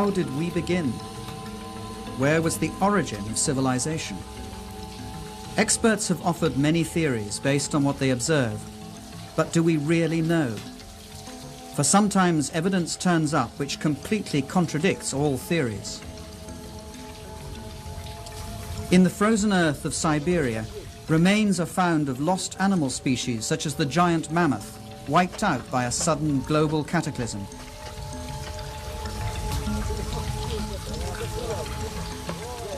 How did we begin? Where was the origin of civilization? Experts have offered many theories based on what they observe, but do we really know? For sometimes evidence turns up which completely contradicts all theories. In the frozen earth of Siberia, remains are found of lost animal species such as the giant mammoth, wiped out by a sudden global cataclysm.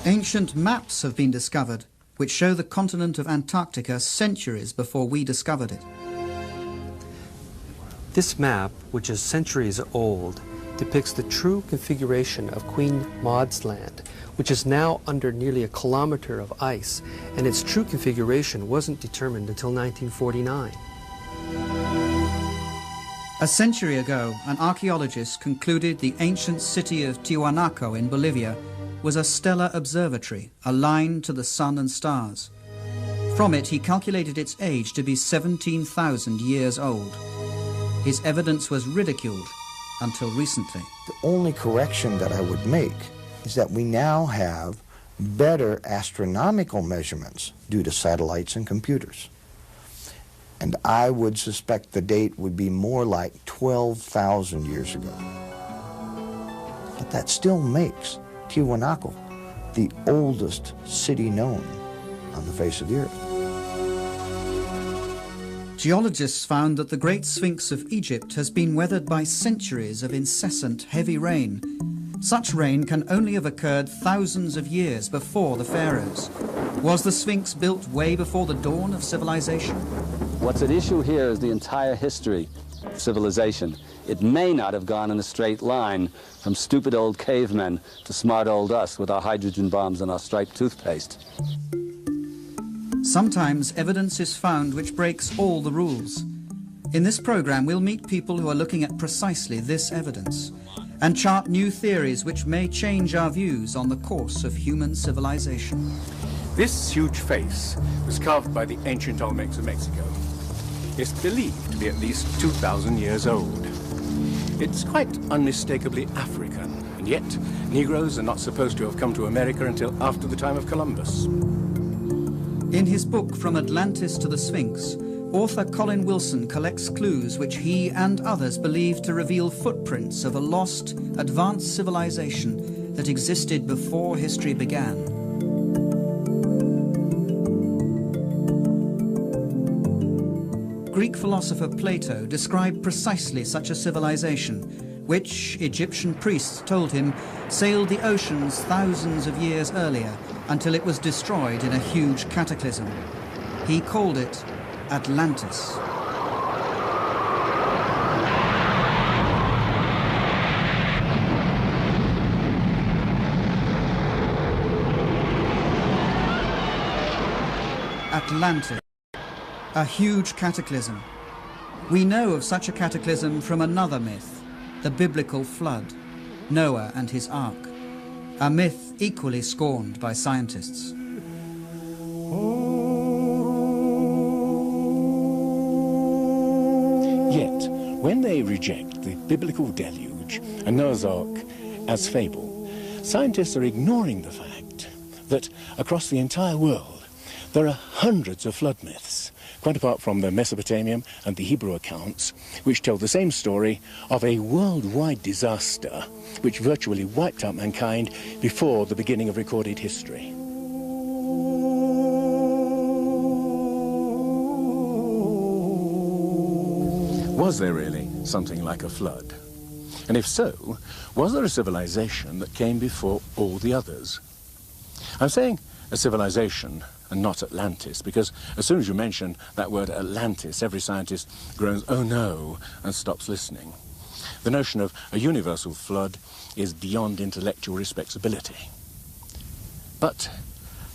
Ancient maps have been discovered which show the continent of Antarctica centuries before we discovered it. This map, which is centuries old, depicts the true configuration of Queen Maud's Land, which is now under nearly a kilometer of ice, and its true configuration wasn't determined until 1949. A century ago, an archaeologist concluded the ancient city of Tiwanaku in Bolivia was a stellar observatory, aligned to the sun and stars. From it, he calculated its age to be 17,000 years old. His evidence was ridiculed until recently. The only correction that I would make is that we now have better astronomical measurements due to satellites and computers. And I would suspect the date would be more like 12,000 years ago. But that still makes Tiwanaku the oldest city known on the face of the earth. Geologists found that the Great Sphinx of Egypt has been weathered by centuries of incessant heavy rain. Such rain can only have occurred thousands of years before the pharaohs. Was the Sphinx built way before the dawn of civilization? What's at issue here is the entire history of civilization. It may not have gone in a straight line from stupid old cavemen to smart old us with our hydrogen bombs and our striped toothpaste. Sometimes evidence is found which breaks all the rules. In this program, we'll meet people who are looking at precisely this evidence and chart new theories which may change our views on the course of human civilization. This huge face was carved by the ancient Olmecs of Mexico. It's believed to be at least 2,000 years old. It's quite unmistakably African, and yet Negroes are not supposed to have come to America until after the time of Columbus. In his book From Atlantis to the Sphinx, author Colin Wilson collects clues which he and others believe to reveal footprints of a lost, advanced civilization that existed before history began. Greek philosopher Plato described precisely such a civilization, which, Egyptian priests told him, sailed the oceans thousands of years earlier until it was destroyed in a huge cataclysm. He called it Atlantis. Atlantis. A huge cataclysm. We know of such a cataclysm from another myth, the biblical flood, Noah and his ark, a myth equally scorned by scientists. Yet, when they reject the biblical deluge and Noah's Ark as fable, scientists are ignoring the fact that across the entire world there are hundreds of flood myths, quite apart from the Mesopotamian and the Hebrew accounts, which tell the same story of a worldwide disaster which virtually wiped out mankind before the beginning of recorded history. Was there really something like a flood? And if so, was there a civilization that came before all the others? I'm saying a civilization and not Atlantis, because as soon as you mention that word Atlantis, every scientist groans, "Oh no," and stops listening. The notion of a universal flood is beyond intellectual respectability. But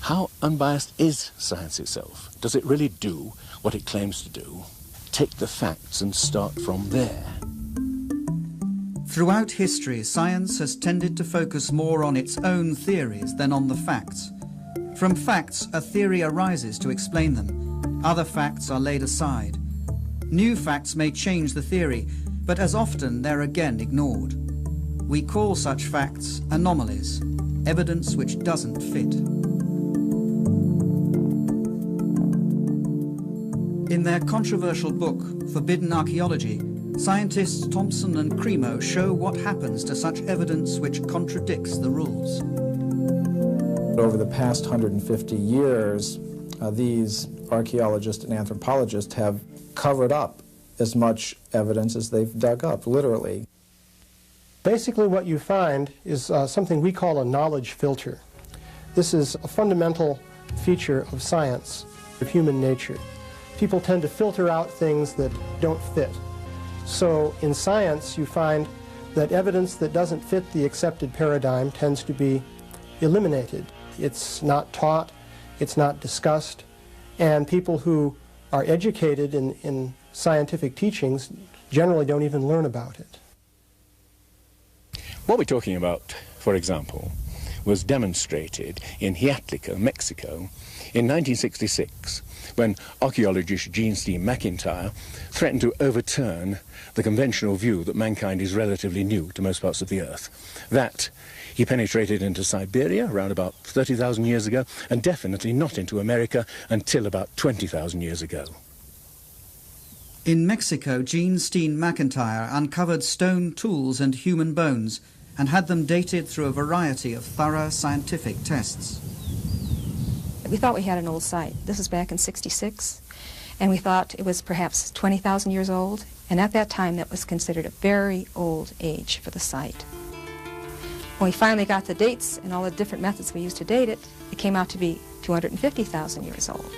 how unbiased is science itself? Does it really do what it claims to do? Take the facts and start from there. Throughout history, science has tended to focus more on its own theories than on the facts. From facts, a theory arises to explain them. Other facts are laid aside. New facts may change the theory, but as often they're again ignored. We call such facts anomalies, evidence which doesn't fit. In their controversial book, Forbidden Archaeology, scientists Thompson and Cremo show what happens to such evidence which contradicts the rules. Over the past 150 years, these archaeologists and anthropologists have covered up as much evidence as they've dug up, literally. Basically what you find is something we call a knowledge filter. This is a fundamental feature of science, of human nature. People tend to filter out things that don't fit. So in science you find that evidence that doesn't fit the accepted paradigm tends to be eliminated. It's not taught, it's not discussed, and people who are educated in scientific teachings generally don't even learn about it. What we're talking about, for example, was demonstrated in Hiatlico, Mexico, in 1966, when archaeologist Gene Steen McIntyre threatened to overturn the conventional view that mankind is relatively new to most parts of the Earth. That he penetrated into Siberia around about 30,000 years ago, and definitely not into America until about 20,000 years ago. In Mexico, Gene Steen McIntyre uncovered stone tools and human bones and had them dated through a variety of thorough scientific tests. We thought we had an old site. This was back in '66, and we thought it was perhaps 20,000 years old, and at that time that was considered a very old age for the site. When we finally got the dates and all the different methods we used to date it, it came out to be 250,000 years old.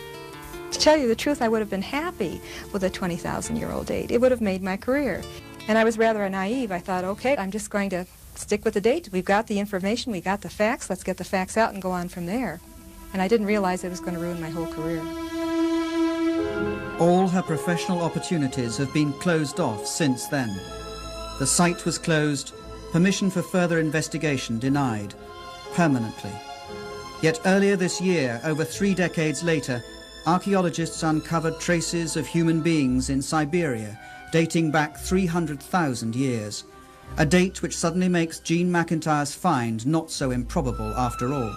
To tell you the truth, I would have been happy with a 20,000-year-old date. It would have made my career. And I was rather naive. I thought, okay, I'm just going to stick with the date. We've got the information, we got the facts, let's get the facts out and go on from there. And I didn't realize it was going to ruin my whole career. All her professional opportunities have been closed off since then. The site was closed, permission for further investigation denied, permanently. Yet earlier this year, over 3 decades later, archaeologists uncovered traces of human beings in Siberia dating back 300,000 years, a date which suddenly makes Gene McIntyre's find not so improbable after all.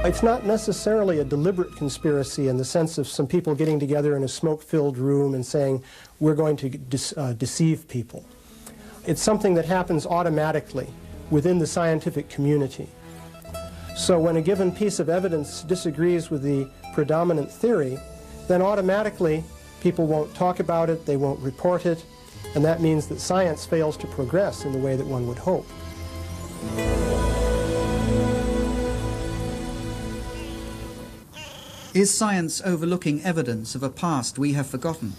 It's not necessarily a deliberate conspiracy in the sense of some people getting together in a smoke-filled room and saying, we're going to deceive people. It's something that happens automatically within the scientific community. So when a given piece of evidence disagrees with the predominant theory, then automatically people won't talk about it, they won't report it, and that means that science fails to progress in the way that one would hope. Is science overlooking evidence of a past we have forgotten?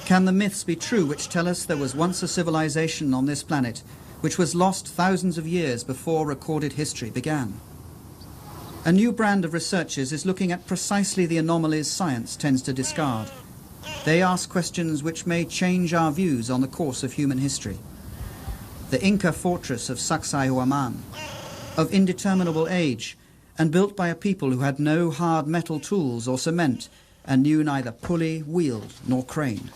Can the myths be true which tell us there was once a civilization on this planet which was lost thousands of years before recorded history began? A new brand of researchers is looking at precisely the anomalies science tends to discard. They ask questions which may change our views on the course of human history. The Inca fortress of Sacsayhuaman, of indeterminable age, and built by a people who had no hard metal tools or cement and knew neither pulley, wheel, nor crane.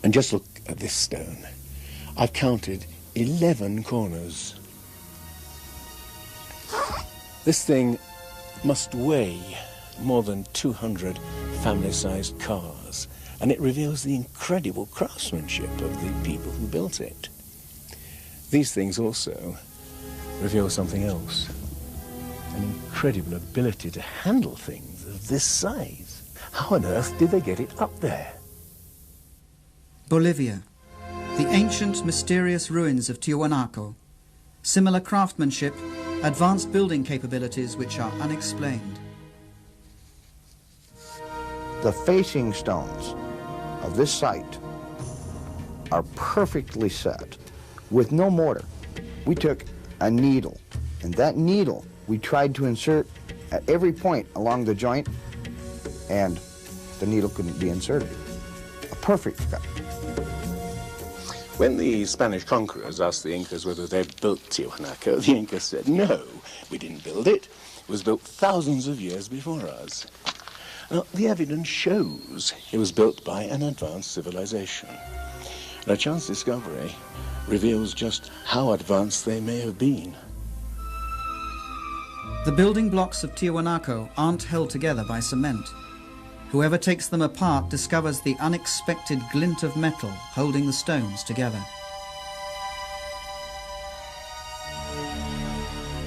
And just look at this stone. I've counted 11 corners. This thing must weigh more than 200 family-sized cars, and it reveals the incredible craftsmanship of the people who built it. These things also reveal something else, an incredible ability to handle things of this size. How on earth did they get it up there? Bolivia, the ancient mysterious ruins of Tiwanaku, similar craftsmanship, advanced building capabilities which are unexplained. The facing stones of this site are perfectly set with no mortar. We took a needle, and that needle we tried to insert at every point along the joint, and the needle couldn't be inserted. A perfect cut. When the Spanish conquerors asked the Incas whether they'd built Tiwanaku, the Incas said, no, we didn't build it. It was built thousands of years before us. Now, the evidence shows it was built by an advanced civilization. And a chance discovery reveals just how advanced they may have been. The building blocks of Tiwanaku aren't held together by cement. Whoever takes them apart discovers the unexpected glint of metal holding the stones together.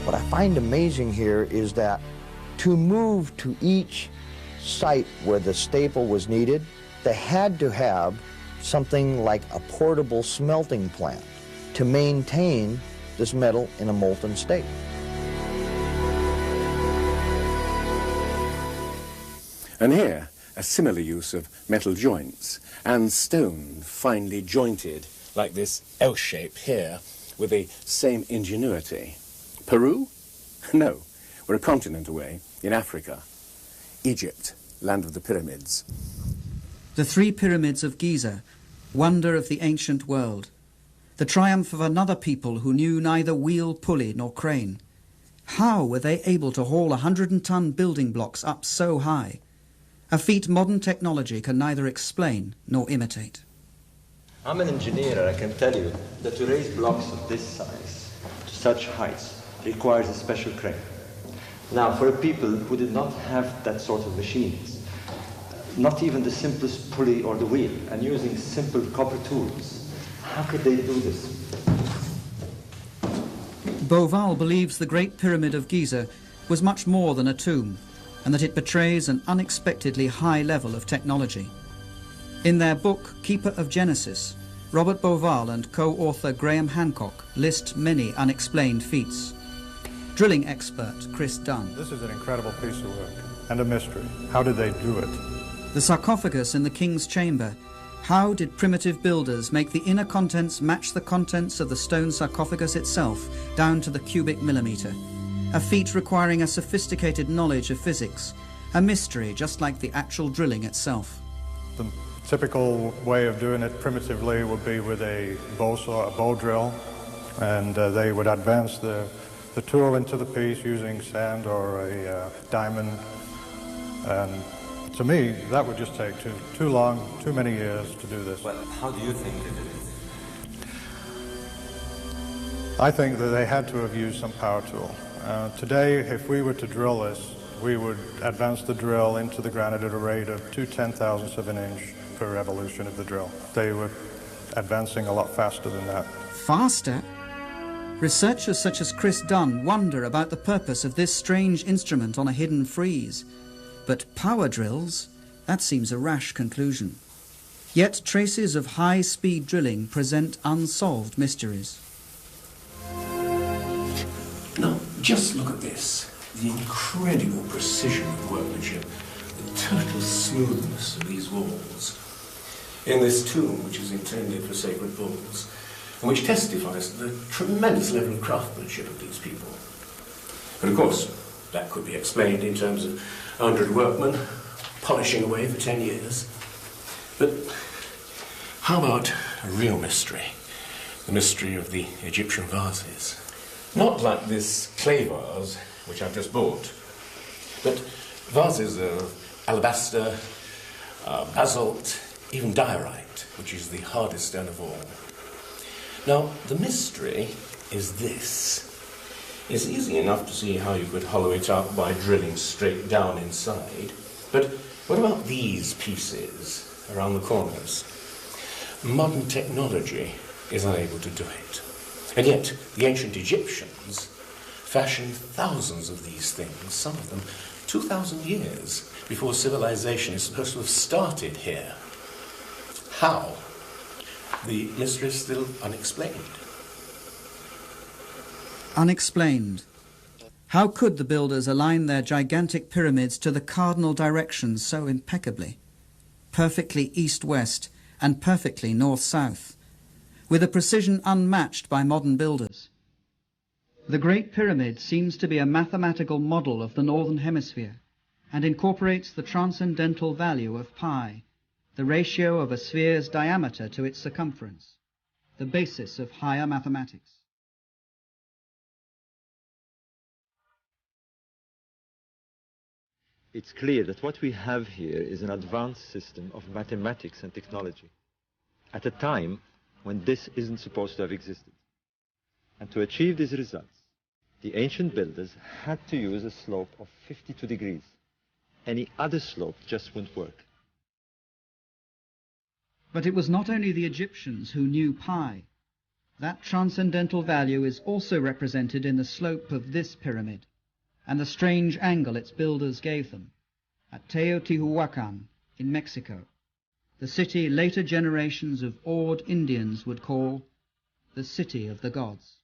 What I find amazing here is that to move to each site where the staple was needed, they had to have something like a portable smelting plant to maintain this metal in a molten state. And here, a similar use of metal joints and stone finely jointed like this L shape here with the same ingenuity. Peru? No, we're a continent away in Africa. Egypt, land of the pyramids. The three pyramids of Giza, wonder of the ancient world. The triumph of another people who knew neither wheel, pulley nor crane. How were they able to haul 100-ton building blocks up so high? A feat modern technology can neither explain nor imitate. I'm an engineer, and I can tell you that to raise blocks of this size to such heights requires a special crane. Now, for people who did not have that sort of machines, not even the simplest pulley or the wheel, and using simple copper tools, how could they do this? Beauval believes the Great Pyramid of Giza was much more than a tomb, and that it betrays an unexpectedly high level of technology. In their book, Keeper of Genesis, Robert Beauval and co-author Graham Hancock list many unexplained feats. Drilling expert Chris Dunn. This is an incredible piece of work and a mystery. How did they do it? The sarcophagus in the king's chamber. How did primitive builders make the inner contents match the contents of the stone sarcophagus itself down to the cubic millimeter? A feat requiring a sophisticated knowledge of physics, a mystery just like the actual drilling itself. The typical way of doing it primitively would be with a bow saw, a bow drill, and they would advance the tool into the piece using sand or a diamond. And to me, that would just take too long, too many years to do this. Well, how do you think they did it? I think that they had to have used some power tool. Today, if we were to drill this, we would advance the drill into the granite at a rate of 2/10,000ths of an inch per revolution of the drill. They were advancing a lot faster than that. Faster? Researchers such as Chris Dunn wonder about the purpose of this strange instrument on a hidden frieze. But power drills? That seems a rash conclusion. Yet traces of high-speed drilling present unsolved mysteries. Now, just look at this. The incredible precision of workmanship, the total smoothness of these walls. In this tomb, which is intended for sacred bulls, and which testifies to the tremendous level of craftsmanship of these people. But of course, that could be explained in terms of 100 workmen polishing away for 10 years. But how about a real mystery? The mystery of the Egyptian vases. Not like this clay vase, which I've just bought, but vases of alabaster, basalt, even diorite, which is the hardest stone of all. Now, the mystery is this. It's easy enough to see how you could hollow it out by drilling straight down inside, but what about these pieces around the corners? Modern technology is unable to do it. And yet, the ancient Egyptians fashioned thousands of these things, some of them 2,000 years before civilization is supposed to have started here. How? The mystery is still unexplained. Unexplained. How could the builders align their gigantic pyramids to the cardinal directions so impeccably? Perfectly east-west and perfectly north-south, with a precision unmatched by modern builders. The Great Pyramid seems to be a mathematical model of the Northern Hemisphere and incorporates the transcendental value of pi, the ratio of a sphere's diameter to its circumference, the basis of higher mathematics. it's clear that what we have here is an advanced system of mathematics and technology at a time when this isn't supposed to have existed. And to achieve these results, the ancient builders had to use a slope of 52 degrees. Any other slope just wouldn't work. But it was not only the Egyptians who knew pi. That transcendental value is also represented in the slope of this pyramid and the strange angle its builders gave them at Teotihuacan in Mexico, the city later generations of awed Indians would call the City of the Gods.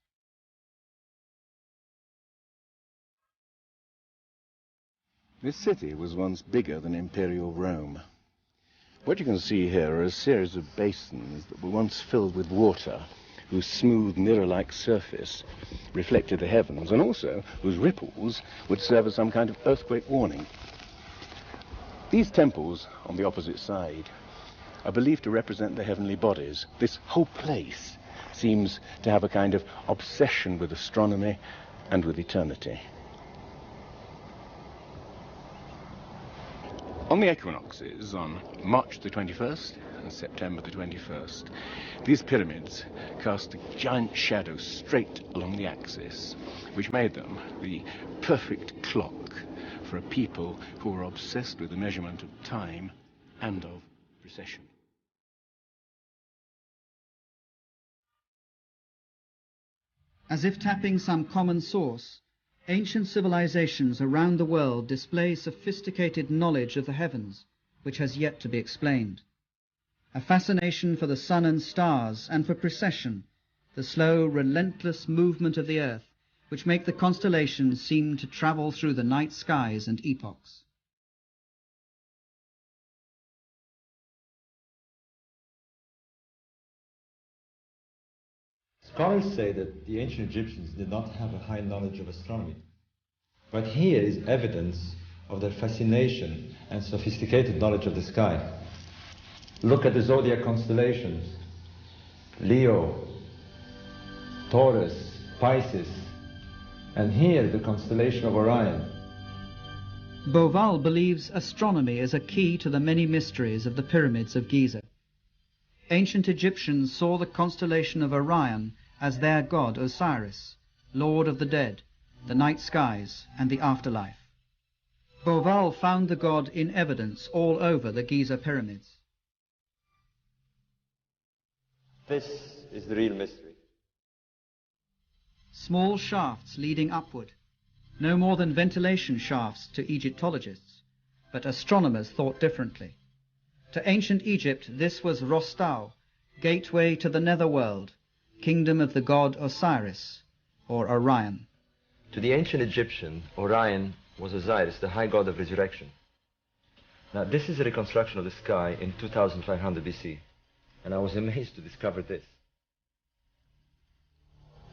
This city was once bigger than Imperial Rome. What you can see here are a series of basins that were once filled with water, whose smooth mirror-like surface reflected the heavens, and also whose ripples would serve as some kind of earthquake warning. These temples on the opposite side are believed to represent the heavenly bodies. This whole place seems to have a kind of obsession with astronomy and with eternity. On the equinoxes, on March the 21st and September the 21st, these pyramids cast a giant shadow straight along the axis, which made them the perfect clock for a people who were obsessed with the measurement of time and of precession. As if tapping some common source, ancient civilizations around the world display sophisticated knowledge of the heavens, which has yet to be explained. A fascination for the sun and stars and for precession, the slow, relentless movement of the earth, which make the constellations seem to travel through the night skies and epochs. Scholars say that the ancient Egyptians did not have a high knowledge of astronomy. But here is evidence of their fascination and sophisticated knowledge of the sky. Look at the zodiac constellations: Leo, Taurus, Pisces, and here the constellation of Orion. Beauval believes astronomy is a key to the many mysteries of the pyramids of Giza. Ancient Egyptians saw the constellation of Orion as their god Osiris, lord of the dead, the night skies, and the afterlife. Beauval found the god in evidence all over the Giza pyramids. This is the real mystery. Small shafts leading upward, no more than ventilation shafts to Egyptologists, but astronomers thought differently. To ancient Egypt, this was Rostau, gateway to the netherworld, kingdom of the god Osiris, or Orion. To the ancient Egyptian, Orion was Osiris, the high god of resurrection. Now, this is a reconstruction of the sky in 2500 BC, and I was amazed to discover this.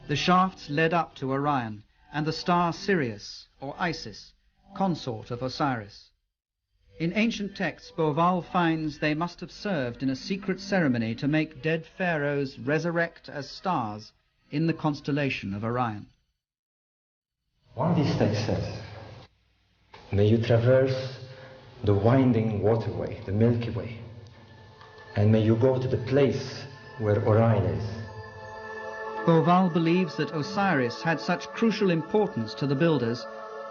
The shafts led up to Orion and the star Sirius, or Isis, consort of Osiris. In ancient texts, Beauval finds they must have served in a secret ceremony to make dead pharaohs resurrect as stars in the constellation of Orion. One of these texts says, "May you traverse the winding waterway, the Milky Way, and may you go to the place where Orion is." Beauval believes that Osiris had such crucial importance to the builders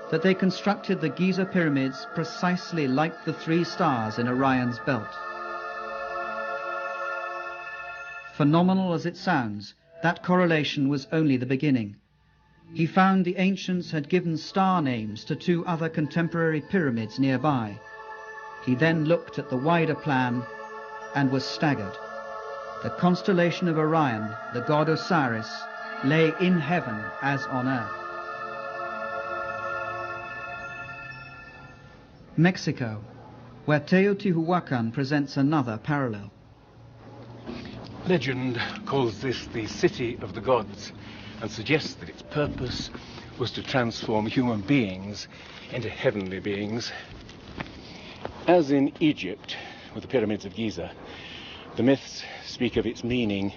that they constructed the Giza pyramids precisely like the three stars in Orion's belt. Phenomenal as it sounds, that correlation was only the beginning. He found the ancients had given star names to two other contemporary pyramids nearby. He then looked at the wider plan and was staggered. The constellation of Orion, the god Osiris, lay in heaven as on earth. Mexico, where Teotihuacan presents another parallel. Legend calls this the City of the Gods and suggests that its purpose was to transform human beings into heavenly beings. As in Egypt, with the pyramids of Giza, the myths speak of its meaning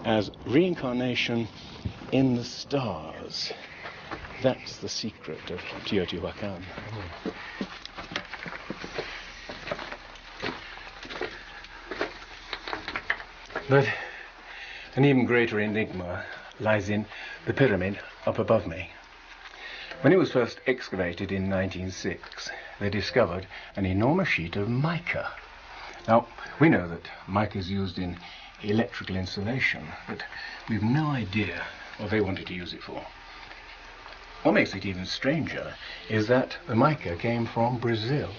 as reincarnation in the stars. That's the secret of Teotihuacan. But an even greater enigma lies in the pyramid up above me. When it was first excavated in 1906, they discovered an enormous sheet of mica. Now, we know that mica is used in electrical insulation, but we've no idea what they wanted to use it for. What makes it even stranger is that the mica came from Brazil.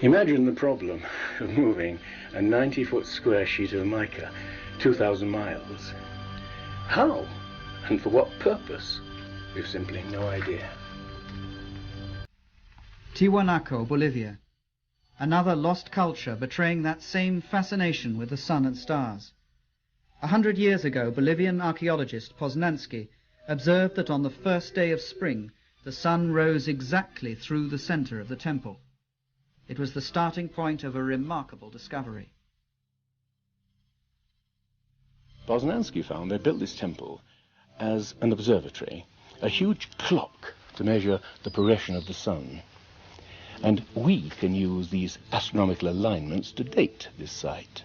Imagine the problem of moving a 90-foot square sheet of mica 2,000 miles. How? And for what purpose? We've simply no idea. Tiwanaku, Bolivia. Another lost culture betraying that same fascination with the sun and stars. 100 years ago, Bolivian archaeologist Poznansky observed that on the first day of spring, the sun rose exactly through the center of the temple. It was the starting point of a remarkable discovery. Poznansky found they built this temple as an observatory, a huge clock to measure the progression of the sun. And we can use these astronomical alignments to date this site.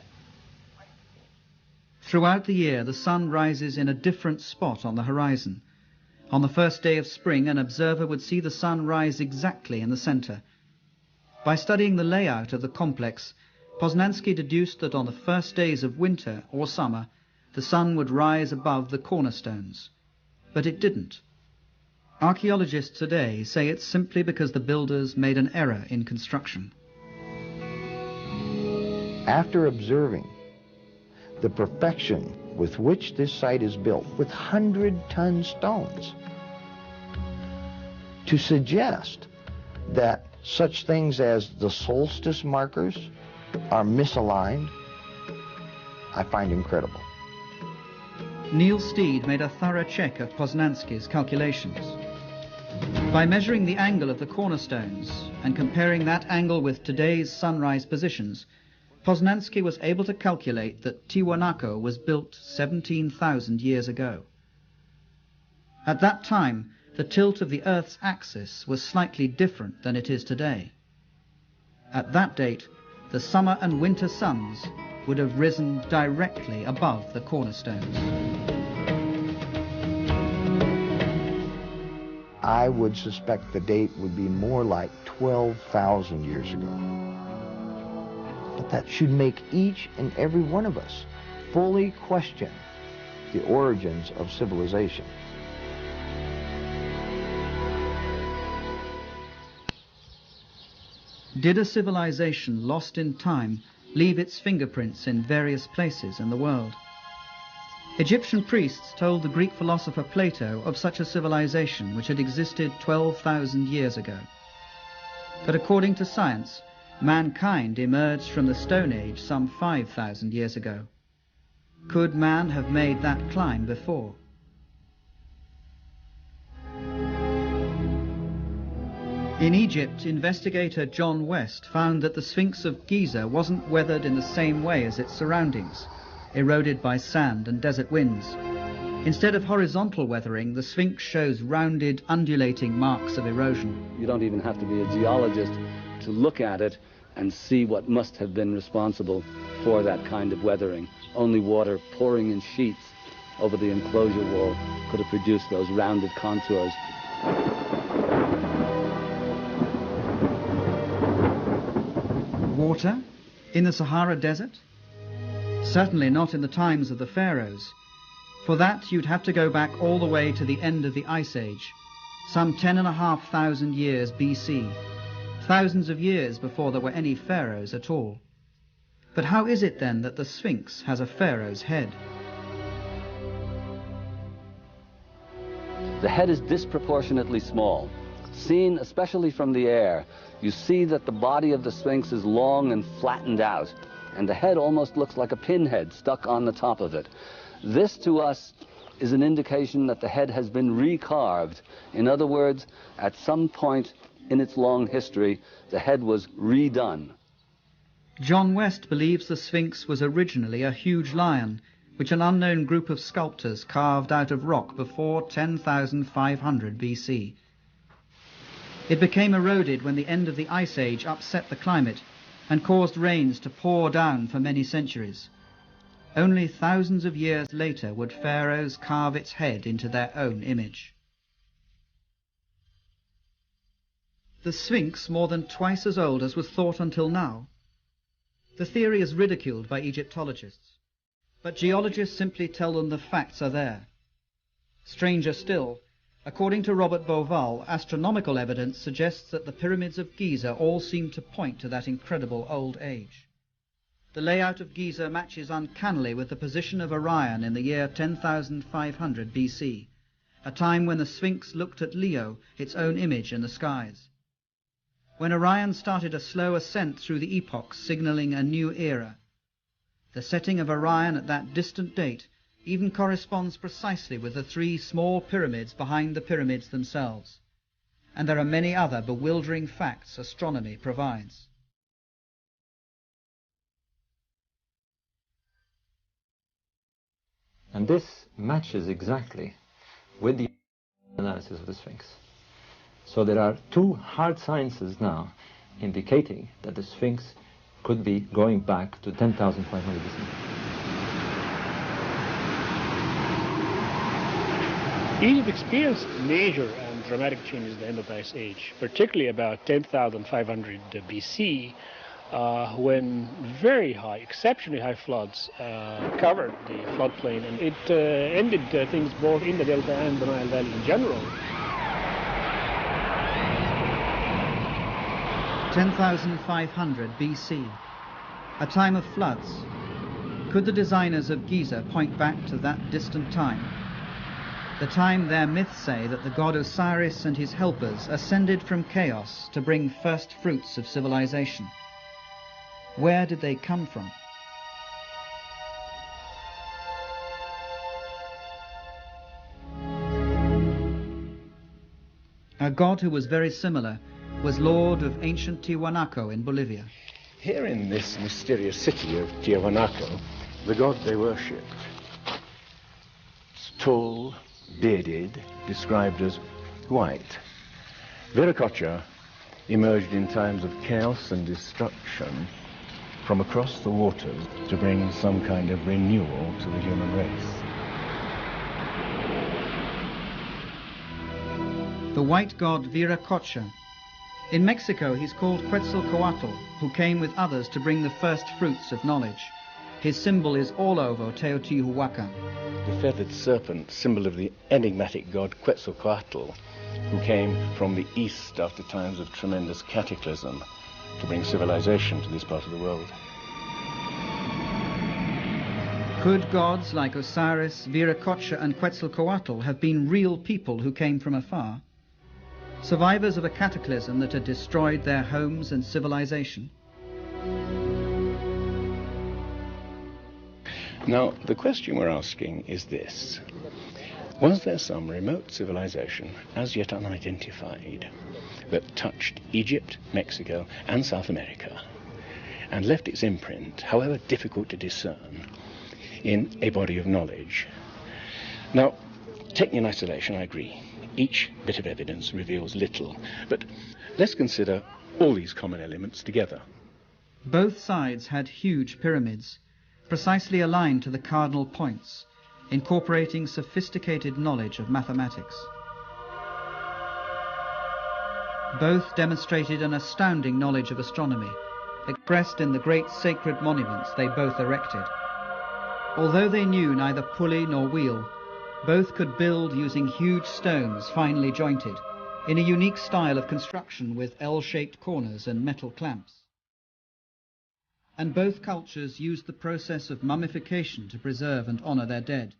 Throughout the year, the sun rises in a different spot on the horizon. On the first day of spring, an observer would see the sun rise exactly in the center. By studying the layout of the complex, Poznansky deduced that on the first days of winter or summer, the sun would rise above the cornerstones. But it didn't. Archaeologists today say it's simply because the builders made an error in construction. After observing the perfection with which this site is built, with 100-ton stones, to suggest that such things as the solstice markers are misaligned, I find incredible. Neil Steed made a thorough check of Poznansky's calculations. By measuring the angle of the cornerstones and comparing that angle with today's sunrise positions, Poznansky was able to calculate that Tiwanaku was built 17,000 years ago. At that time, the tilt of the Earth's axis was slightly different than it is today. At that date, the summer and winter suns would have risen directly above the cornerstones. I would suspect the date would be more like 12,000 years ago. But that should make each and every one of us fully question the origins of civilization. Did a civilization lost in time leave its fingerprints in various places in the world? Egyptian priests told the Greek philosopher Plato of such a civilization which had existed 12,000 years ago. But according to science, mankind emerged from the Stone Age some 5,000 years ago. Could man have made that climb before? In Egypt, investigator John West found that the Sphinx of Giza wasn't weathered in the same way as its surroundings, eroded by sand and desert winds. Instead of horizontal weathering, the Sphinx shows rounded, undulating marks of erosion. You don't even have to be a geologist to look at it and see what must have been responsible for that kind of weathering. Only water pouring in sheets over the enclosure wall could have produced those rounded contours. Water? In the Sahara Desert? Certainly not in the times of the pharaohs. For that, you'd have to go back all the way to the end of the Ice Age, some 10,500 years BC, thousands of years before there were any pharaohs at all. But how is it then that the Sphinx has a pharaoh's head? The head is disproportionately small. Seen especially from the air, you see that the body of the Sphinx is long and flattened out, and the head almost looks like a pinhead stuck on the top of it. This, to us, is an indication that the head has been recarved. In other words, at some point in its long history, the head was redone. John West believes the Sphinx was originally a huge lion, which an unknown group of sculptors carved out of rock before 10,500 BC. It became eroded when the end of the Ice Age upset the climate and caused rains to pour down for many centuries. Only thousands of years later would pharaohs carve its head into their own image. The Sphinx more than twice as old as was thought until now. The theory is ridiculed by Egyptologists, but geologists simply tell them the facts are there. Stranger still, according to Robert Bauval, astronomical evidence suggests that the pyramids of Giza all seem to point to that incredible old age. The layout of Giza matches uncannily with the position of Orion in the year 10,500 BC, a time when the Sphinx looked at Leo, its own image in the skies. When Orion started a slow ascent through the epochs, signaling a new era. The setting of Orion at that distant date even corresponds precisely with the three small pyramids behind the pyramids themselves. And there are many other bewildering facts astronomy provides. And this matches exactly with the analysis of the Sphinx. So there are two hard sciences now indicating that the Sphinx could be going back to 10,500 BC. Egypt experienced major and dramatic changes at the end of the Ice Age, particularly about 10,500 BC, when very high, exceptionally high floods covered the floodplain, and it ended things both in the Delta and the Nile Valley in general. 10,500 BC, a time of floods. Could the designers of Giza point back to that distant time? The time their myths say that the god Osiris and his helpers ascended from chaos to bring first fruits of civilization. Where did they come from? A god who was very similar was lord of ancient Tiwanaku in Bolivia. Here in this mysterious city of Tiwanaku, the god they worshipped, tall, bearded, described as white. Viracocha emerged in times of chaos and destruction from across the waters to bring some kind of renewal to the human race. The white god Viracocha. In Mexico, he's called Quetzalcoatl, who came with others to bring the first fruits of knowledge. His symbol is all over Teotihuacan. The feathered serpent, symbol of the enigmatic god Quetzalcoatl, who came from the east after times of tremendous cataclysm to bring civilization to this part of the world. Could gods like Osiris, Viracocha and Quetzalcoatl have been real people who came from afar? Survivors of a cataclysm that had destroyed their homes and civilization? Now, the question we're asking is this. Was there some remote civilization, as yet unidentified, that touched Egypt, Mexico, and South America, and left its imprint, however difficult to discern, in a body of knowledge? Now, taken in isolation, I agree. Each bit of evidence reveals little, but let's consider all these common elements together. Both sides had huge pyramids, precisely aligned to the cardinal points, incorporating sophisticated knowledge of mathematics. Both demonstrated an astounding knowledge of astronomy, expressed in the great sacred monuments they both erected. Although they knew neither pulley nor wheel, both could build using huge stones finely jointed, in a unique style of construction with L-shaped corners and metal clamps. And both cultures used the process of mummification to preserve and honor their dead.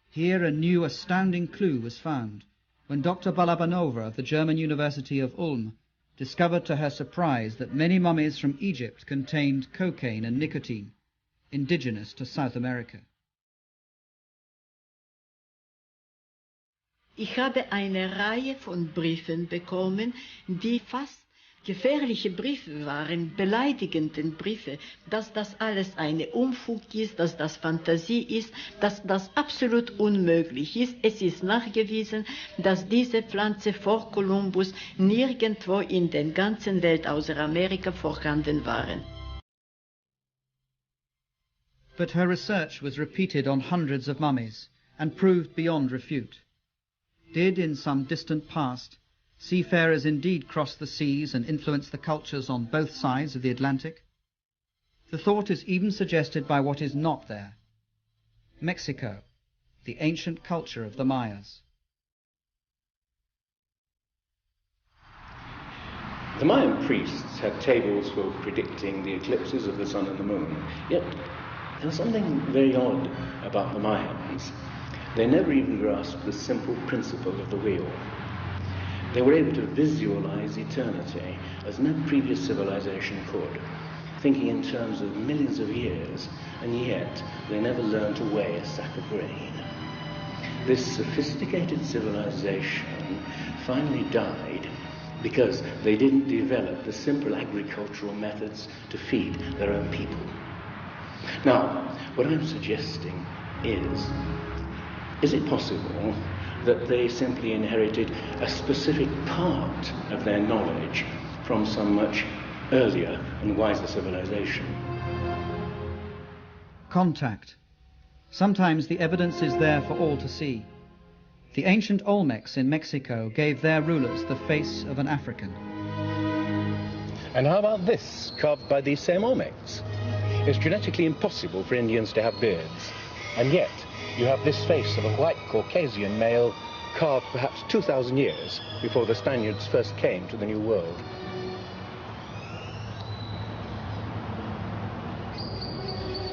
Here a new astounding clue was found when Dr. Balabanova of the German University of Ulm discovered to her surprise that many mummies from Egypt contained cocaine and nicotine, indigenous to South America. Ich habe eine Reihe von Briefen bekommen, die fast gefährliche Briefe waren, beleidigende Briefe, dass das alles eine Unfug ist, dass das Fantasie ist, dass das absolut unmöglich ist. Es ist nachgewiesen, dass diese Pflanze vor Kolumbus nirgendwo in der ganzen Welt außer Amerika vorhanden waren. But her research was repeated on hundreds of mummies and proved beyond refute. Did, in some distant past, seafarers indeed cross the seas and influence the cultures on both sides of the Atlantic? The thought is even suggested by what is not there: Mexico, the ancient culture of the Mayas. The Mayan priests had tables for predicting the eclipses of the sun and the moon, yet there was something very odd about the Mayans. They never even grasped the simple principle of the wheel. They were able to visualize eternity as no previous civilization could, thinking in terms of millions of years, and yet they never learned to weigh a sack of grain. This sophisticated civilization finally died because they didn't develop the simple agricultural methods to feed their own people. Now, what I'm suggesting is it possible that they simply inherited a specific part of their knowledge from some much earlier and wiser civilization? Contact. Sometimes the evidence is there for all to see. The ancient Olmecs in Mexico gave their rulers the face of an African. And how about this, carved by these same Olmecs? It's genetically impossible for Indians to have beards, and yet you have this face of a white Caucasian male carved perhaps 2,000 years before the Spaniards first came to the New World.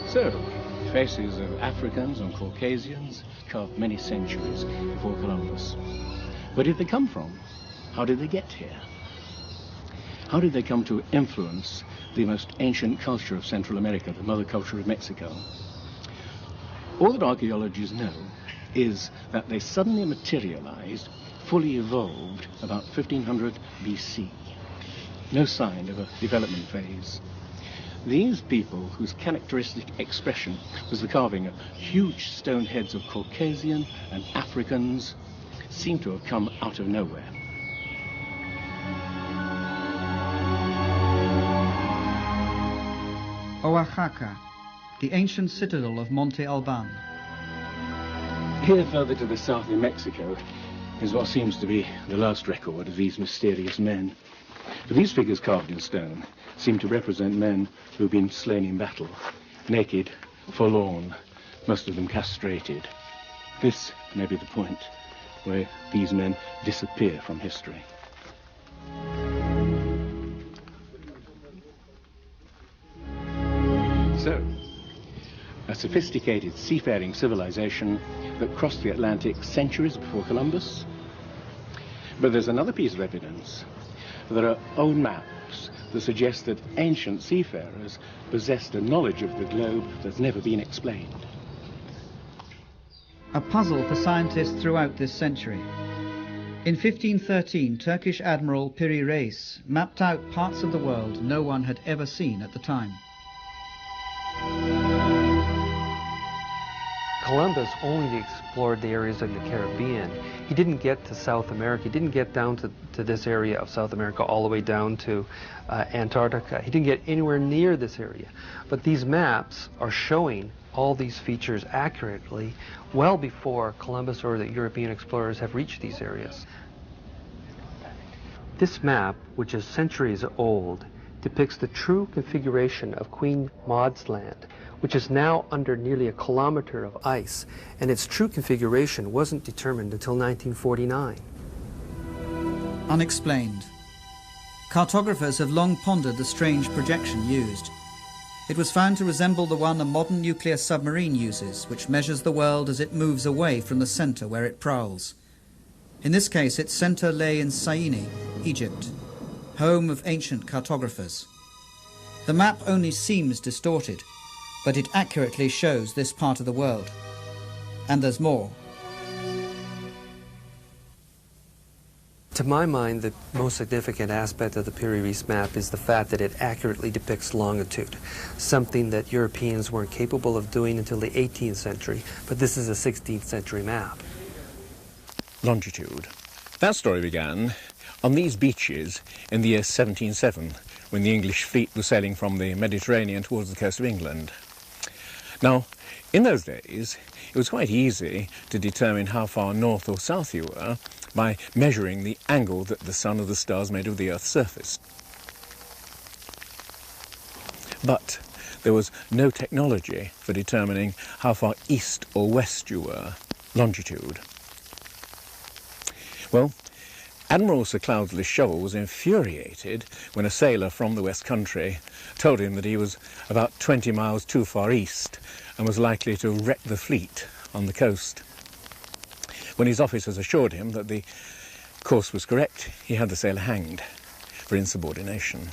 So, faces of Africans and Caucasians carved many centuries before Columbus. Where did they come from? How did they get here? How did they come to influence the most ancient culture of Central America, the mother culture of Mexico? All that archaeologists know is that they suddenly materialized, fully evolved about 1500 BC. No sign of a development phase. These people, whose characteristic expression was the carving of huge stone heads of Caucasian and Africans, seem to have come out of nowhere. Oaxaca, the ancient citadel of Monte Alban. Here further to the south in Mexico is what seems to be the last record of these mysterious men. For these figures carved in stone seem to represent men who've been slain in battle, naked, forlorn, most of them castrated. This may be the point where these men disappear from history. So, a sophisticated seafaring civilization that crossed the Atlantic centuries before Columbus. But there's another piece of evidence. There are old maps that suggest that ancient seafarers possessed a knowledge of the globe that's never been explained. A puzzle for scientists throughout this century. In 1513, Turkish Admiral Piri Reis mapped out parts of the world no one had ever seen at the time. Columbus only explored the areas of the Caribbean. He didn't get to South America. He didn't get down to this area of South America all the way down to Antarctica. He didn't get anywhere near this area. But these maps are showing all these features accurately well before Columbus or the European explorers have reached these areas. This map, which is centuries old, depicts the true configuration of Queen Maud's Land, which is now under nearly a kilometer of ice, and its true configuration wasn't determined until 1949. Unexplained. Cartographers have long pondered the strange projection used. It was found to resemble the one a modern nuclear submarine uses, which measures the world as it moves away from the center where it prowls. In this case, its center lay in Syene, Egypt, home of ancient cartographers. The map only seems distorted, but it accurately shows this part of the world. And there's more. To my mind, the most significant aspect of the Piri Reis map is the fact that it accurately depicts longitude, something that Europeans weren't capable of doing until the 18th century, but this is a 16th century map. Longitude. That story began on these beaches in the year 1707, when the English fleet was sailing from the Mediterranean towards the coast of England. Now, in those days, it was quite easy to determine how far north or south you were by measuring the angle that the sun or the stars made of the Earth's surface. But there was no technology for determining how far east or west you were, longitude. Well, Admiral Sir Cloudesley Shovel was infuriated when a sailor from the West Country told him that he was about 20 miles too far east and was likely to wreck the fleet on the coast. When his officers assured him that the course was correct, he had the sailor hanged for insubordination.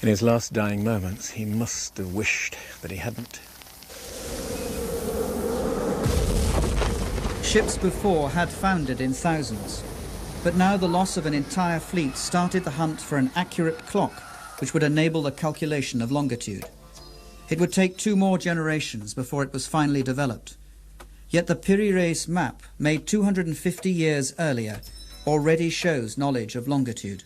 In his last dying moments, he must have wished that he hadn't. Ships before had foundered in thousands, but now the loss of an entire fleet started the hunt for an accurate clock which would enable the calculation of longitude. It would take 2 more generations before it was finally developed. Yet the Piri-Reis map, made 250 years earlier, already shows knowledge of longitude.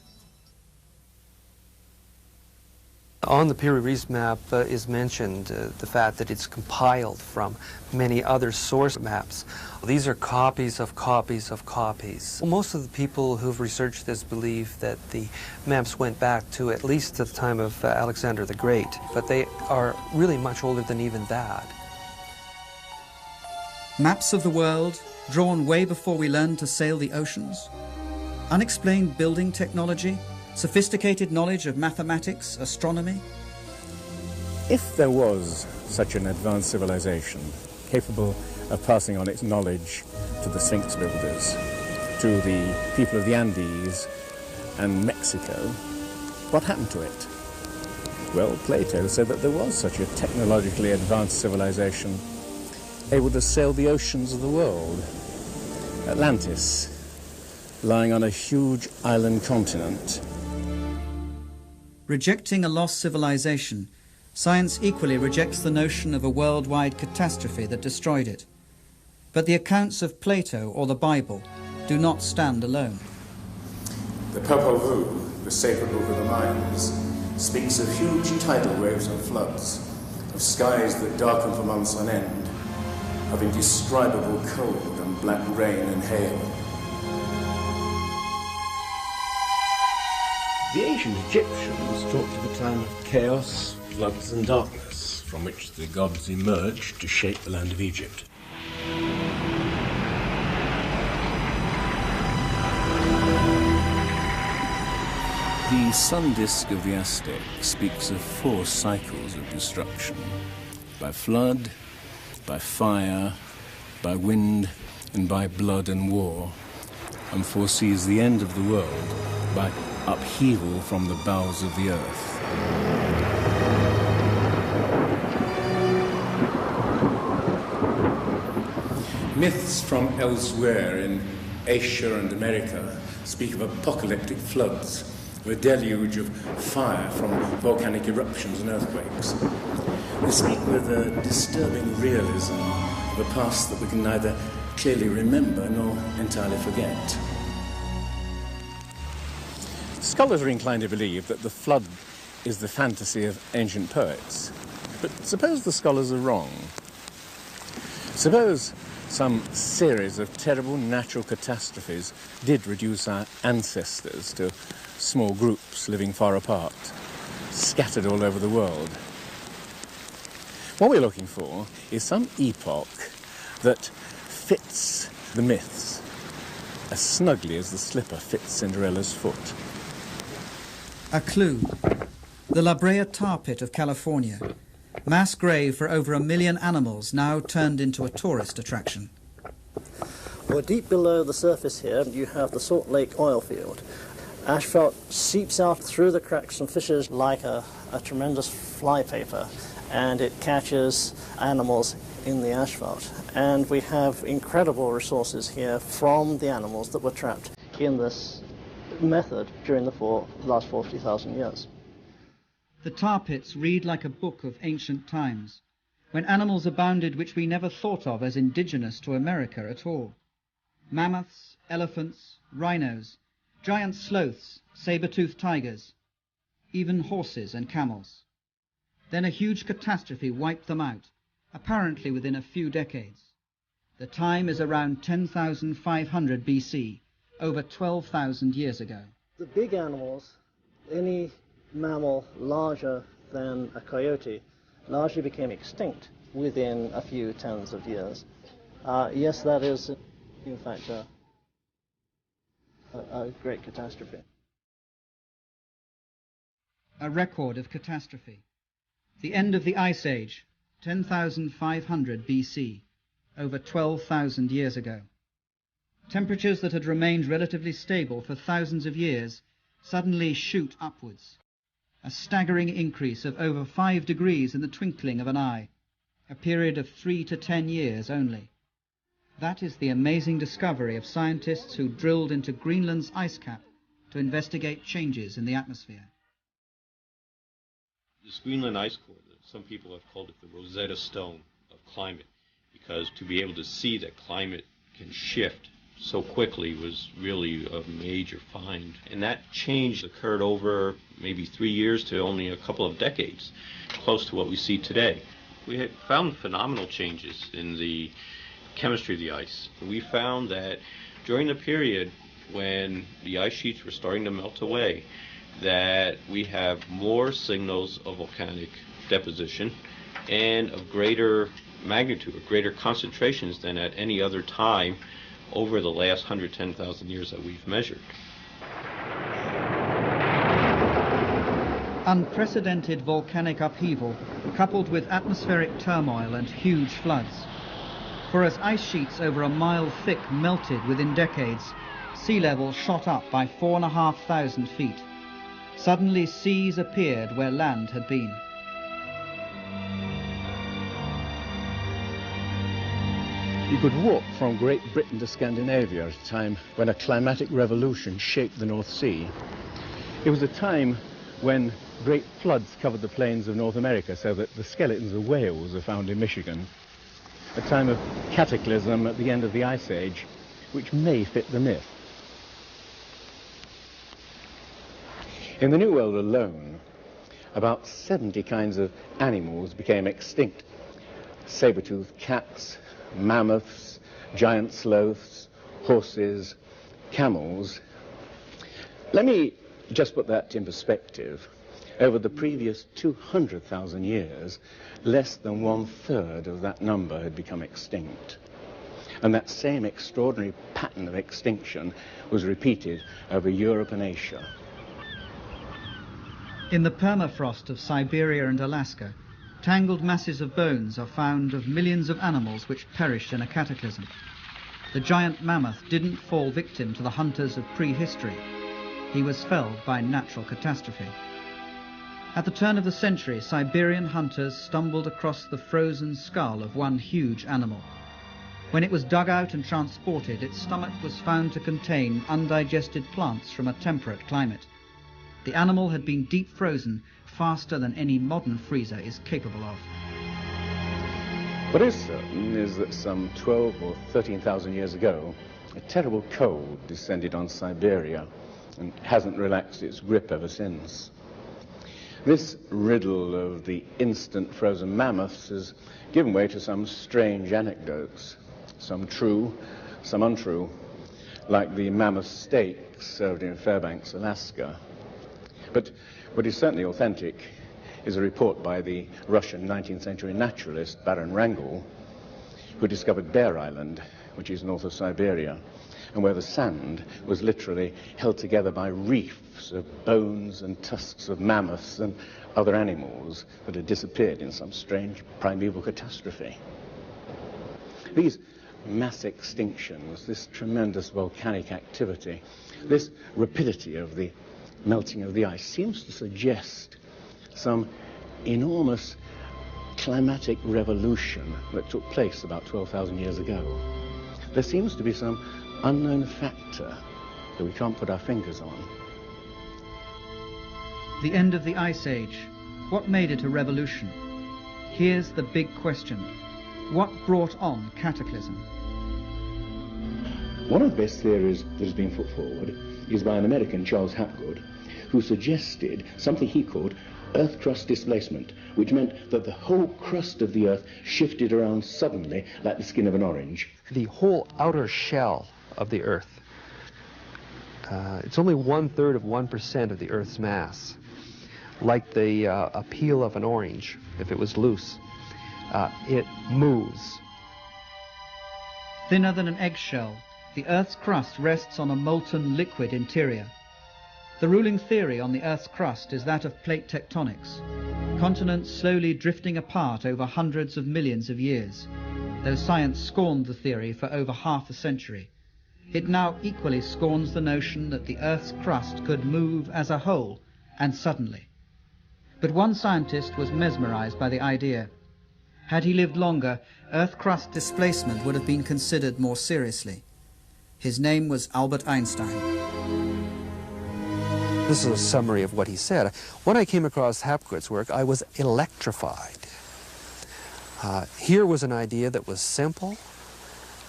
On the Piri-Reis map is mentioned the fact that it's compiled from many other source maps. These are copies of copies of copies. Most of the people who've researched this believe that the maps went back to at least the time of Alexander the Great, but they are really much older than even that. Maps of the world, drawn way before we learned to sail the oceans. Unexplained building technology, sophisticated knowledge of mathematics, astronomy. If there was such an advanced civilization capable of passing on its knowledge to the Sphinx builders, to the people of the Andes and Mexico, what happened to it? Well, Plato said that there was such a technologically advanced civilization able to sail the oceans of the world. Atlantis, lying on a huge island continent. Rejecting a lost civilization, science equally rejects the notion of a worldwide catastrophe that destroyed it. But the accounts of Plato or the Bible do not stand alone. The Popol Vuh, the sacred book of the Mayans, speaks of huge tidal waves and floods, of skies that darken for months on end, of indescribable cold and black rain and hail. The ancient Egyptians talked of a time of chaos, floods and darkness, from which the gods emerged to shape the land of Egypt. The sun disk of the Aztec speaks of 4 cycles of destruction: by flood, by fire, by wind, and by blood and war, and foresees the end of the world by upheaval from the bowels of the earth. Myths from elsewhere in Asia and America speak of apocalyptic floods, of a deluge of fire from volcanic eruptions and earthquakes. They speak with a disturbing realism of a past that we can neither clearly remember nor entirely forget. Scholars are inclined to believe that the flood is the fantasy of ancient poets. But suppose the scholars are wrong. Suppose some series of terrible natural catastrophes did reduce our ancestors to small groups living far apart, scattered all over the world. What we're looking for is some epoch that fits the myths as snugly as the slipper fits Cinderella's foot. A clue. The La Brea tar pit of California. Mass grave for over 1 million animals now turned into a tourist attraction. Well, deep below the surface here, you have the Salt Lake oil field. Asphalt seeps out through the cracks and fissures like a tremendous flypaper, and it catches animals in the asphalt. And we have incredible resources here from the animals that were trapped in this method during the last 40,000 years. The tar pits read like a book of ancient times, when animals abounded which we never thought of as indigenous to America at all. Mammoths, elephants, rhinos, giant sloths, saber-toothed tigers, even horses and camels. Then a huge catastrophe wiped them out, apparently within a few decades. The time is around 10,500 BC, over 12,000 years ago. The big animals, any mammal larger than a coyote, largely became extinct within a few tens of years. Yes, that is, in fact, a great catastrophe. A record of catastrophe. The end of the Ice Age, 10,500 BC, over 12,000 years ago. Temperatures that had remained relatively stable for thousands of years suddenly shoot upwards. A staggering increase of over 5 degrees in the twinkling of an eye, a period of 3 to 10 years only. That is the amazing discovery of scientists who drilled into Greenland's ice cap to investigate changes in the atmosphere. This Greenland ice core, some people have called it the Rosetta Stone of climate, because to be able to see that climate can shift so quickly was really a major find. And that change occurred over maybe 3 years to only a couple of decades, close to what we see today. We had found phenomenal changes in the chemistry of the ice. We found that during the period when the ice sheets were starting to melt away, that we have more signals of volcanic deposition and of greater magnitude, or greater concentrations than at any other time over the last 110,000 years that we've measured. Unprecedented volcanic upheaval coupled with atmospheric turmoil and huge floods. For as ice sheets over a mile thick melted within decades, sea level shot up by 4,500 feet. Suddenly seas appeared where land had been. You could walk from Great Britain to Scandinavia at a time when a climatic revolution shaped the North Sea. It was a time when great floods covered the plains of North America, so that the skeletons of whales are found in Michigan. A time of cataclysm at the end of the Ice Age, which may fit the myth. In the New World alone, about 70 kinds of animals became extinct. Saber-toothed cats, mammoths, giant sloths, horses, camels. Let me just put that in perspective. Over the previous 200,000 years, less than 1/3 of that number had become extinct. And that same extraordinary pattern of extinction was repeated over Europe and Asia. In the permafrost of Siberia and Alaska, tangled masses of bones are found of millions of animals which perished in a cataclysm. The giant mammoth didn't fall victim to the hunters of prehistory. He was felled by natural catastrophe. At the turn of the century, Siberian hunters stumbled across the frozen skull of one huge animal. When it was dug out and transported, its stomach was found to contain undigested plants from a temperate climate. The animal had been deep frozen faster than any modern freezer is capable of. What is certain is that some 12 or 13,000 years ago, a terrible cold descended on Siberia and hasn't relaxed its grip ever since. This riddle of the instant frozen mammoths has given way to some strange anecdotes, some true, some untrue, like the mammoth steak served in Fairbanks, Alaska. But what is certainly authentic is a report by the Russian 19th century naturalist Baron Wrangel, who discovered Bear Island, which is north of Siberia, and where the sand was literally held together by reefs of bones and tusks of mammoths and other animals that had disappeared in some strange primeval catastrophe. These mass extinctions, this tremendous volcanic activity, this rapidity of the melting of the ice seems to suggest some enormous climatic revolution that took place about 12,000 years ago. There seems to be some unknown factor that we can't put our fingers on. The end of the Ice Age. What made it a revolution? Here's the big question. What brought on cataclysm? One of the best theories that has been put forward is by an American, Charles Hapgood, who suggested something he called earth crust displacement, which meant that the whole crust of the earth shifted around suddenly like the skin of an orange. The whole outer shell of the earth, it's only 1/3 of 1% of the earth's mass. Like the a peel of an orange, if it was loose, it moves. Thinner than an eggshell, the Earth's crust rests on a molten liquid interior. The ruling theory on the Earth's crust is that of plate tectonics, continents slowly drifting apart over hundreds of millions of years. Though science scorned the theory for over half a century, it now equally scorns the notion that the Earth's crust could move as a whole and suddenly. But one scientist was mesmerized by the idea. Had he lived longer, Earth crust displacement would have been considered more seriously. His name was Albert Einstein. This is a summary of what he said. When I came across Hapgood's work, I was electrified. Here was an idea that was simple,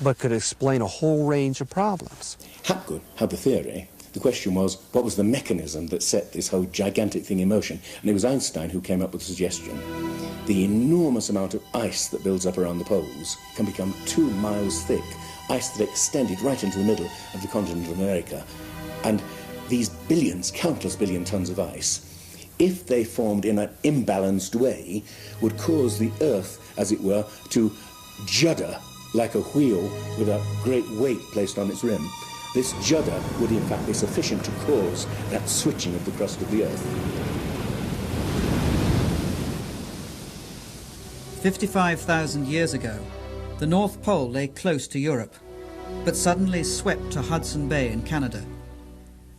but could explain a whole range of problems. Hapgood had the theory. The question was, what was the mechanism that set this whole gigantic thing in motion? And it was Einstein who came up with the suggestion. The enormous amount of ice that builds up around the poles can become 2 miles thick, ice that extended right into the middle of the continent of America. And these billions, countless billion tons of ice, if they formed in an imbalanced way, would cause the Earth, as it were, to judder like a wheel with a great weight placed on its rim. This judder would in fact be sufficient to cause that switching of the crust of the Earth. 55,000 years ago, the North Pole lay close to Europe, but suddenly swept to Hudson Bay in Canada.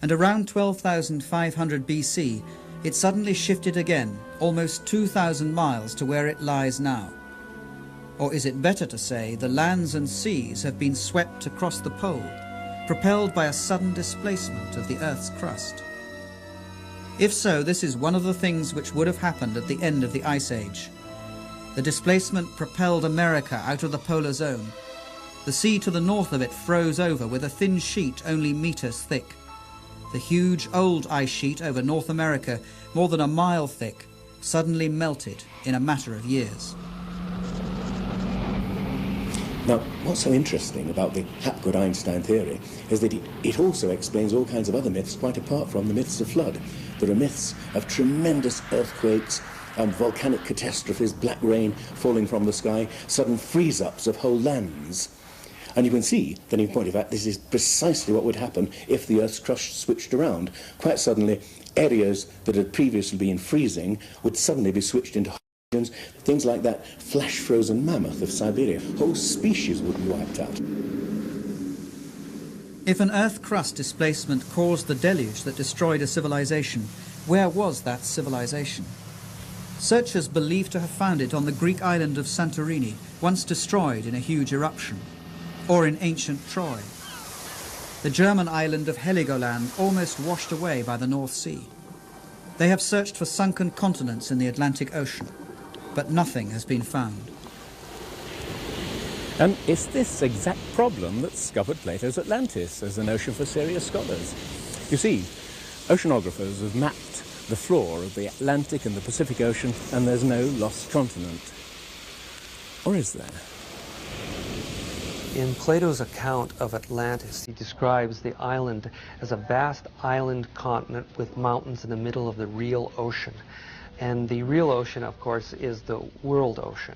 And around 12,500 BC, it suddenly shifted again, almost 2,000 miles to where it lies now. Or is it better to say the lands and seas have been swept across the pole, propelled by a sudden displacement of the Earth's crust? If so, this is one of the things which would have happened at the end of the Ice Age. The displacement propelled America out of the polar zone. The sea to the north of it froze over with a thin sheet only meters thick. The huge old ice sheet over North America, more than a mile thick, suddenly melted in a matter of years. Now, what's so interesting about the Hapgood-Einstein theory is that it also explains all kinds of other myths quite apart from the myths of flood. There are myths of tremendous earthquakes, volcanic catastrophes, black rain falling from the sky, sudden freeze-ups of whole lands. And you can see that in point of fact this is precisely what would happen if the Earth's crust switched around. Quite suddenly, areas that had previously been freezing would suddenly be switched into regions. Things like that flash-frozen mammoth of Siberia. Whole species would be wiped out. If an Earth crust displacement caused the deluge that destroyed a civilization, where was that civilization? Searchers believe to have found it on the Greek island of Santorini, once destroyed in a huge eruption, or in ancient Troy. The German island of Heligoland almost washed away by the North Sea. They have searched for sunken continents in the Atlantic Ocean, but nothing has been found. And it's this exact problem that scuppered Plato's Atlantis as an ocean for serious scholars. You see, oceanographers have mapped the floor of the Atlantic and the Pacific Ocean, and there's no lost continent. Or is there? In Plato's account of Atlantis, he describes the island as a vast island continent with mountains in the middle of the real ocean. And the real ocean, of course, is the world ocean.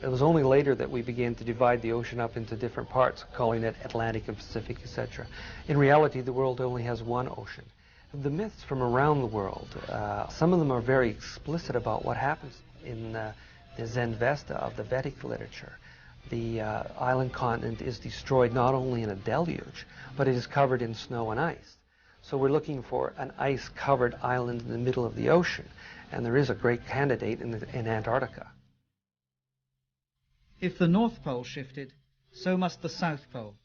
It was only later that we began to divide the ocean up into different parts, calling it Atlantic and Pacific, etc. In reality, the world only has one ocean. The myths from around the world, some of them are very explicit about what happens in the Zen Vesta of the Vedic literature. The island continent is destroyed not only in a deluge, but it is covered in snow and ice. So we're looking for an ice-covered island in the middle of the ocean, and there is a great candidate in Antarctica. If the North Pole shifted, so must the South Pole.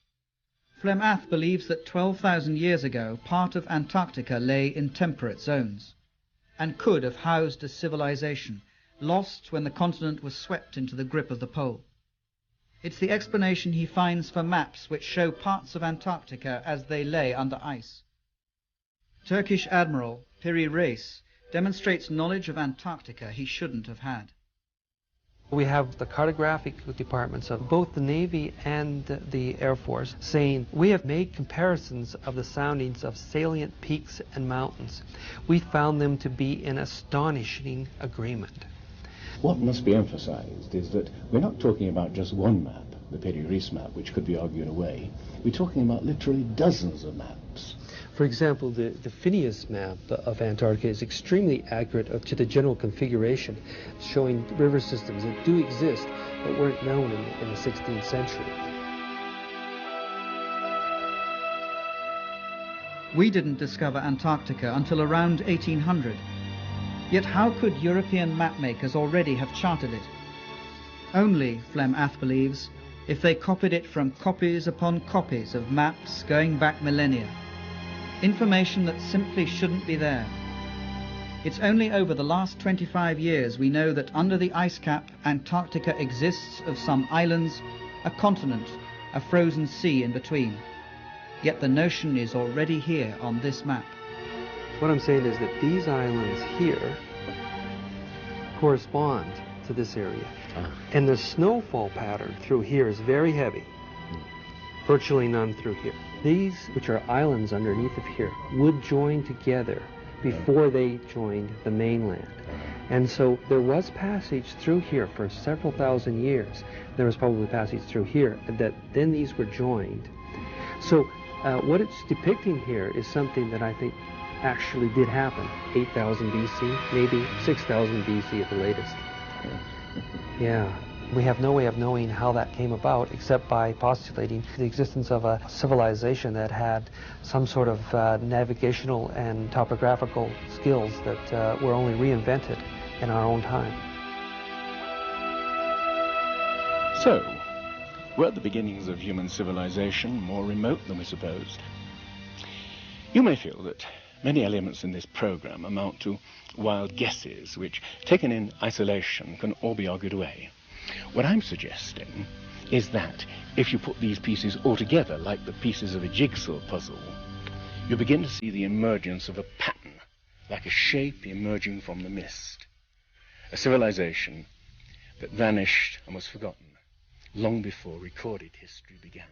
Flem-Ath believes that 12,000 years ago part of Antarctica lay in temperate zones and could have housed a civilization lost when the continent was swept into the grip of the pole. It's the explanation he finds for maps which show parts of Antarctica as they lay under ice. Turkish Admiral Piri Reis demonstrates knowledge of Antarctica he shouldn't have had. We have the cartographic departments of both the Navy and the Air Force saying we have made comparisons of the soundings of salient peaks and mountains. We found them to be in astonishing agreement. What must be emphasized is that we're not talking about just one map, the Piri Reis map, which could be argued away. We're talking about literally dozens of maps. For example, the Phineas map of Antarctica is extremely accurate to the general configuration, showing river systems that do exist but weren't known in the 16th century. We didn't discover Antarctica until around 1800. Yet how could European mapmakers already have charted it? Only, Flem Ath believes, if they copied it from copies upon copies of maps going back millennia. Information that simply shouldn't be there. It's only over the last 25 years we know that under the ice cap, Antarctica exists of some islands, a continent, a frozen sea in between. Yet the notion is already here on this map. What I'm saying is that these islands here correspond to this area. And the snowfall pattern through here is very heavy. Virtually none through here. These, which are islands underneath of here, would join together before they joined the mainland. And so there was passage through here for several thousand years. There was probably passage through here, that then these were joined. So what it's depicting here is something that I think actually did happen. 8,000 BC, maybe 6,000 BC at the latest. Yeah. We have no way of knowing how that came about except by postulating the existence of a civilization that had some sort of navigational and topographical skills that were only reinvented in our own time. So, were the beginnings of human civilization more remote than we supposed? You may feel that many elements in this program amount to wild guesses which, taken in isolation, can all be argued away. What I'm suggesting is that if you put these pieces all together like the pieces of a jigsaw puzzle, you begin to see the emergence of a pattern, like a shape emerging from the mist. A civilization that vanished and was forgotten long before recorded history began.